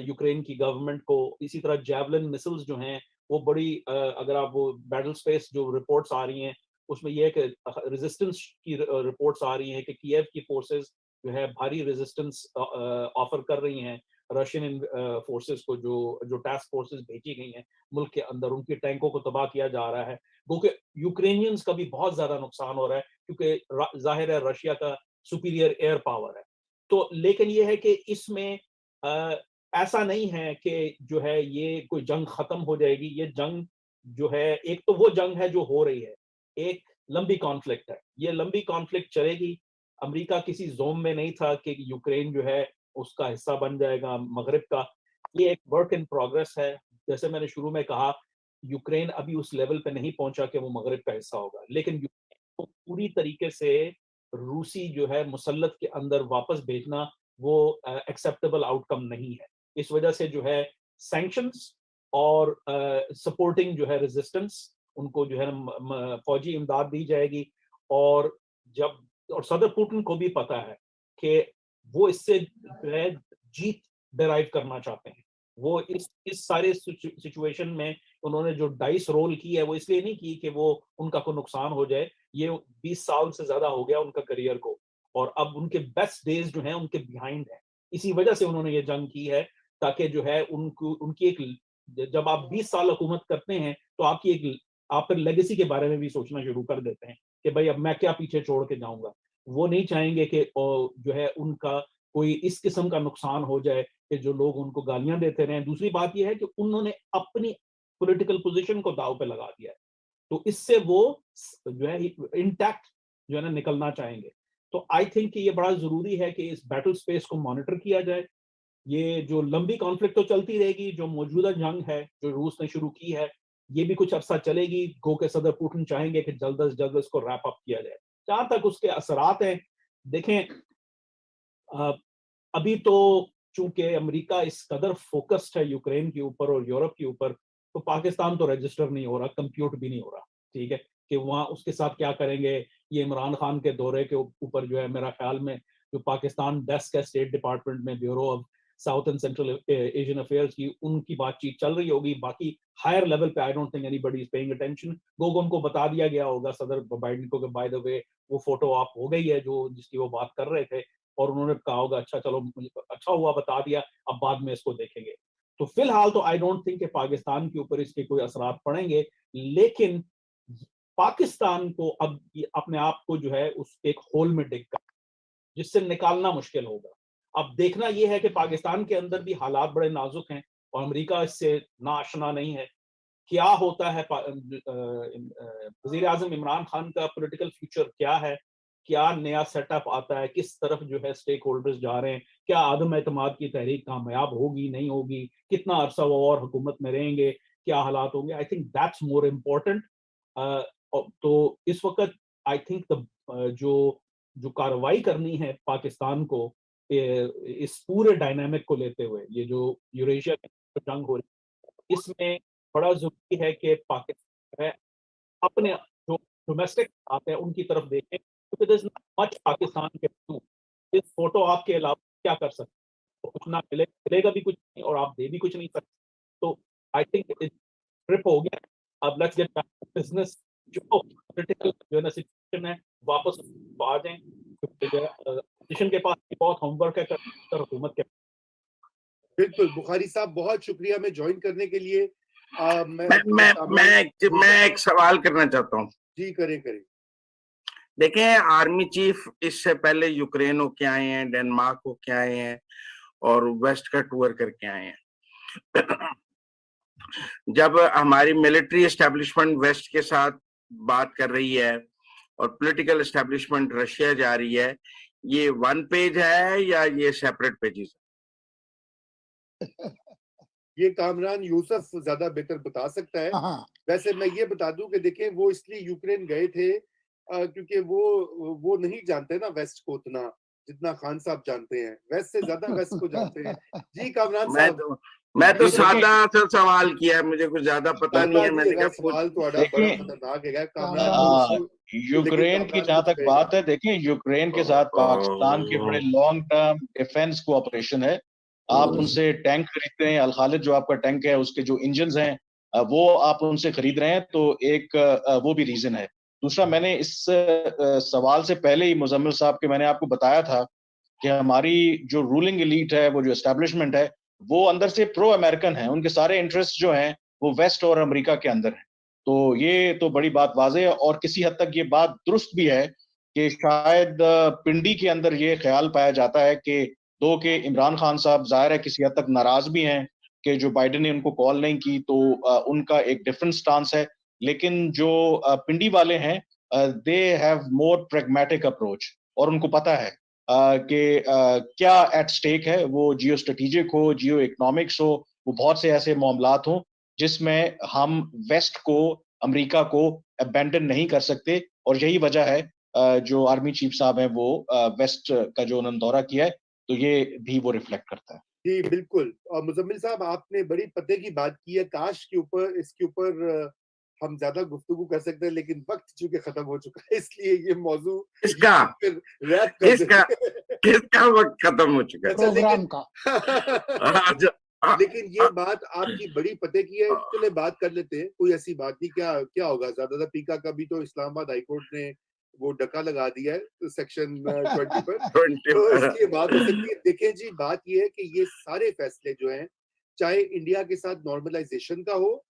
यूक्रेन की गवर्नमेंट को। इसी तरह जैवलिन मिसाइल्स जो हैं वो बड़ी अगर आप वो बैटल स्पेस जो रिपोर्ट्स आ रही हैं उसमें ये है कि रेजिस्टेंस की रिपोर्ट्स आ रही हैं कि कीव की फोर्सेस जो है भारी रेजिस्टेंस ऑफर कर रही हैं रशियन फोर्सेस को। जो टास्क फोर्सेस भेजी गई हैं मुल्क के अंदर, उनके टैंकों को तबाह किया जा रहा है, क्योंकि यूक्रेनियंस का भी बहुत ज्यादा नुकसान हो रहा है क्योंकि जाहिर है रशिया का सुपीरियर एयर पावर है। तो लेकिन ये है कि इसमें ऐसा नहीं है कि जो है ये कोई जंग खत्म हो जाएगी। ये जंग जो है, एक तो वो जंग है जो हो रही है, एक लंबी कॉन्फ्लिक्ट है। ये लंबी कॉन्फ्लिक्ट चलेगी। अमेरिका किसी जोन में नहीं था कि यूक्रेन जो है उसका हिस्सा बन जाएगा मगरिब का। ये एक वर्क इन प्रोग्रेस है। जैसे मैंने शुरू में कहा यूक्रेन अभी उस लेवल पे नहीं पहुंचा कि वो मगरिब का हिस्सा होगा, लेकिन यूक्रेन को पूरी तरीके से रूसी जो है मुसल्लत के अंदर वापस भेजना वो एक्सेप्टेबल आउटकम नहीं है। इस वजह से जो है सैंक्शंस और सपोर्टिंग जो है रेजिस्टेंस, उनको जो है फौजी इमदाद दी जाएगी। और सदर पुतिन को भी पता है कि वो इससे जो है जीत डिराइव करना चाहते हैं। वो इस सारे सिचुएशन में उन्होंने जो डाइस रोल की है वो इसलिए नहीं की कि वो उनका कोई नुकसान हो जाए। ये 20 साल से ज्यादा हो गया उनका करियर को, और अब उनके बेस्ट डेज जो हैं उनके बिहाइंड है। इसी वजह से उन्होंने ये जंग की है, ताकि जो है उनकी एक, जब आप 20 साल हुकूमत करते हैं तो आप फिर लेगेसी के बारे में भी सोचना शुरू कर देते हैं कि भाई अब मैं क्या पीछे छोड़ के जाऊंगा। वो नहीं चाहेंगे कि जो है उनका कोई इस किस्म का नुकसान हो जाए कि जो लोग उनको गालियां देते रहे। दूसरी बात यह है कि उन्होंने अपनी पॉलिटिकल पोजीशन को दांव पे लगा दिया है, तो इससे वो जो है इंटैक्ट जो है ना निकलना चाहेंगे। तो आई थिंक कि ये बड़ा जरूरी है कि इस बैटल स्पेस को मॉनिटर किया जाए। ये जो लंबी कॉन्फ्लिक्ट तो चलती रहेगी, जो मौजूदा जंग है जो रूस ने शुरू की है, ये भी कुछ अरसा चलेगी। गो के सदर पुतिन चाहेंगे कि जल्द से जल्द इसको रैप अप किया जाए। जहां तक उसके असरात हैं, देखें अभी तो चूंकि अमेरिका इस कदर फोकस्ड है यूक्रेन के ऊपर और यूरोप के ऊपर, तो पाकिस्तान तो रजिस्टर नहीं हो रहा, कंप्यूट भी नहीं हो रहा, ठीक है, कि वहां उसके साथ क्या करेंगे। ये इमरान खान के दौरे के ऊपर जो है मेरा ख्याल में जो पाकिस्तान डेस्क है स्टेट डिपार्टमेंट में, bureau of south and central Asian affairs की, उनकी बातचीत चल रही होगी। बाकी हायर लेवल पे I don't think anybody is paying attention. लोगों उनको बता दिया गया होगा सदर बाइडेन को कि बाय द वे वो फोटो ऑप हो गई है जो जिसकी वो बात कर रहे थे, और उन्होंने कहा होगा अच्छा चलो अच्छा हुआ बता दिया, अब बाद में इसको देखेंगे। तो फिलहाल तो आई डोंट थिंक कि पाकिस्तान के ऊपर इसके कोई असरात पड़ेंगे, लेकिन पाकिस्तान को अब अपने आप को जो है उस एक होल में डिग कर जिससे निकालना मुश्किल होगा। अब देखना यह है कि पाकिस्तान के अंदर भी हालात बड़े नाजुक हैं और अमेरिका इससे नाआशना नहीं है। क्या होता है, वजीर आजम इमरान खान का पॉलिटिकल फ्यूचर क्या है, क्या नया सेटअप आता है, किस तरफ जो है स्टेक होल्डर्स जा रहे हैं, क्या आदम एतमाद की तहरीक कामयाब होगी नहीं होगी, कितना अरसा वो और हुकूमत में रहेंगे, क्या हालात होंगे। I think that's more important. तो इस वक्त आई थिंक जो कार्रवाई करनी है पाकिस्तान को इस पूरे डायनामिक को लेते हुए, ये जो यूरेशिया की जंग हो रही है, इसमें बड़ा जरूरी है कि पाकिस्तान अपने जो डोमेस्टिक आते हैं उनकी तरफ देखें, क्योंकि there is not much Pakistan के थ्रू। इस फोटो आपके अलावा क्या कर सकते, तो कुछ ना मिलेगा भी कुछ नहीं और आप दे भी कुछ नहीं सकते। तो आई थिंक ट्रिप हो गया, अब let's get back to business. जो पॉलिटिकल जो है ना सिचुएशन है वापस आ जाएं, पोजीशन के पास बहुत होमवर्क है हुकूमत के। बिल्कुल बुखारी साहब, बहुत शुक्रिया में ज्वाइन करने के लिए। मैं एक सवाल करना चाहता हूँ। जी करें। देखें, आर्मी चीफ इससे पहले यूक्रेन होके आए हैं, डेनमार्क होके आए हैं और वेस्ट का टूर करके आए हैं। जब हमारी मिलिट्री एस्टेब्लिशमेंट वेस्ट के साथ बात कर रही है और पॉलिटिकल एस्टेब्लिशमेंट रशिया जा रही है, ये वन पेज है या ये सेपरेट पेजेस है? ये कामरान यूसुफ ज्यादा बेहतर बता सकता है। वैसे मैं ये बता दूं कि देखें, वो इसलिए यूक्रेन गए थे क्योंकि वो नहीं जानते ना वेस्ट को उतना जितना खान साहब जानते हैं। वेस्ट से ज्यादा वेस्ट को जानते हैं। जी कामरान साहब, मैं तो सादा सा सवाल किया, मुझे कुछ ज्यादा पता नहीं है। मैंने कहा सवाल तो बड़ा खतरनाक है कामरान। यूक्रेन की जहां तक बात है, देखिए यूक्रेन के साथ पाकिस्तान के बड़े लॉन्ग टर्म डिफेंस कोऑपरेशन है। आप उनसे टैंक खरीदते हैं, अल खालिद जो आपका टैंक है उसके जो इंजन हैं वो आप उनसे खरीद रहे हैं, तो एक वो भी रीजन है। दूसरा, मैंने इस सवाल से पहले ही मुजम्मिल साहब के मैंने आपको बताया था कि हमारी जो रूलिंग एलीट है, वो जो एस्टेब्लिशमेंट है, वो अंदर से प्रो अमेरिकन है। उनके सारे इंटरेस्ट जो हैं वो वेस्ट और अमेरिका के अंदर है। तो ये तो बड़ी बात वाज़ेह है, और किसी हद तक ये बात दुरुस्त भी है कि शायद पिंडी के अंदर ये ख्याल पाया जाता है कि के इमरान खान साहब ज़ाहिर है किसी हद तक नाराज भी हैं कि जो बाइडेन ने उनको कॉल नहीं की, तो उनका एक डिफरेंट स्टांस है। लेकिन जो पिंडी वाले हैं, they have more pragmatic approach, और उनको पता है कि क्या एट स्टेक है, वो जियो स्ट्रेटेजिक हो, जियो इकोनॉमिक्स हो, वो बहुत से ऐसे मामलात हों जिसमें हम वेस्ट को, अमेरिका को अबैंडन नहीं कर सकते, और यही वजह है जो आर्मी चीफ साहब हैं वो वेस्ट का जो उन्होंने दौरा किया है, तो ये भी वो रिफ्लेक्ट करता है। जी बिल्कुल। और मुजम्मिल साहब, आपने बड़ी पते की बात की है। काश के ऊपर इसके ऊपर हम ज्यादा गुफ्तगू कर सकते हैं, लेकिन वक्त चूंकि खत्म हो चुका है, इसलिए ये मौजू किसका फिर रैप कर किसका देते किसका वक्त खत्म हो चुका है? अच्छा, प्रोग्राम लेकिन का। लेकिन ये बात आपकी बड़ी पते की है। चले बात कर लेते हैं, कोई ऐसी बात नहीं। क्या क्या होगा, ज्यादा पीका का भी तो इस्लामाबाद हाईकोर्ट ने वो डका लगा दिया है सेक्शन 20 पर, तो इसकी बात हो सकती है। देखें जी, बात ये है कि ये सारे फैसले जो हैं, चाहे इंडिया के साथ नॉर्मलाइजेशन का हो,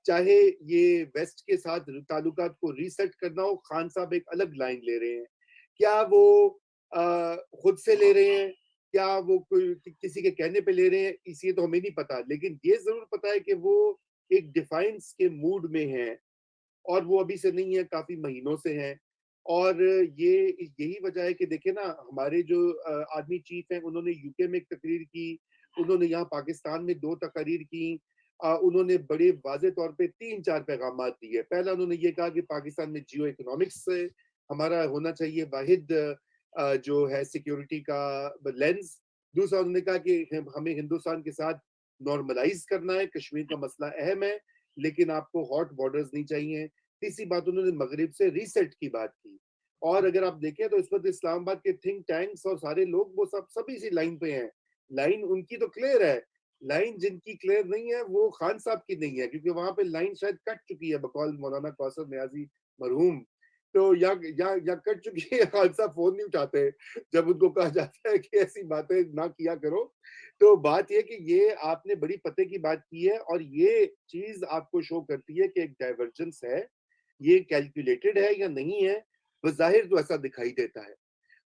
चाहे ये वेस्ट के साथ ताल्लुकात को रीसेट करना हो, खान साहब एक अलग लाइन ले रहे हैं। क्या वो खुद से ले रहे हैं, क्या वो कोई किसी के कहने पे ले रहे हैं, इसी तो हमें नहीं पता। लेकिन ये जरूर पता है कि वो एक डिफाइंस के मूड में हैं, और वो अभी से नहीं है, काफी महीनों से हैं। और ये यही वजह है कि देखे ना, हमारे जो आर्मी चीफ हैं, उन्होंने यूके में एक तकरीर की, उन्होंने यहाँ पाकिस्तान में 2 तकारीर की। उन्होंने बड़े वाजे तौर पे 3-4 पैगाम दिए। पहला उन्होंने ये कहा कि पाकिस्तान में जियो इकोनॉमिक्स से हमारा होना चाहिए वाहिद जो है सिक्योरिटी का लेंस। दूसरा उन्होंने कहा कि हमें हिंदुस्तान के साथ नॉर्मलाइज करना है, कश्मीर का मसला अहम है, लेकिन आपको हॉट बॉर्डर्स नहीं चाहिए। तीसरी बात उन्होंने मगरिब से रीसेट की बात की। और अगर आप देखें तो इस वक्त इस्लामाबाद के थिंक टैंक्स और सारे लोग वो सब इसी लाइन पे हैं। लाइन उनकी तो क्लियर है। लाइन जिनकी क्लियर नहीं है वो खान साहब की नहीं है, क्योंकि वहां पे लाइन शायद कट चुकी है बकौल मौलाना कौसर नियाजी मरहूम। तो या कट चुकी है, खान साहब फोन नहीं उठाते जब उनको कहा जाता है कि ऐसी बातें ना किया करो। तो बात यह कि ये आपने बड़ी पते की बात की है, और ये चीज आपको शो करती है कि एक डाइवर्जेंस है, ये कैलकुलेटेड है या नहीं है। बज़ाहिर तो ऐसा दिखाई देता है।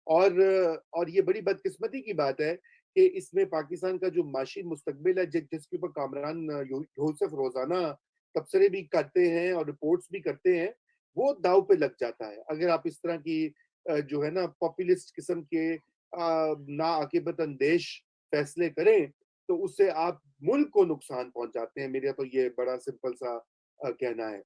और ये बड़ी बदकिस्मती की बात है कि इसमें पाकिस्तान का जो माशी मुस्तकबिल है, जिसके ऊपर कामरान यूसुफ रोजाना तबसरे भी करते हैं और रिपोर्ट्स भी करते हैं, वो दाव पे लग जाता है। अगर आप इस तरह की जो है ना पॉपुलिस्ट किस्म के ना आकिबत अंदेश फैसले करें, तो उससे आप मुल्क को नुकसान पहुंचाते हैं। मेरा तो ये बड़ा सिंपल सा कहना है।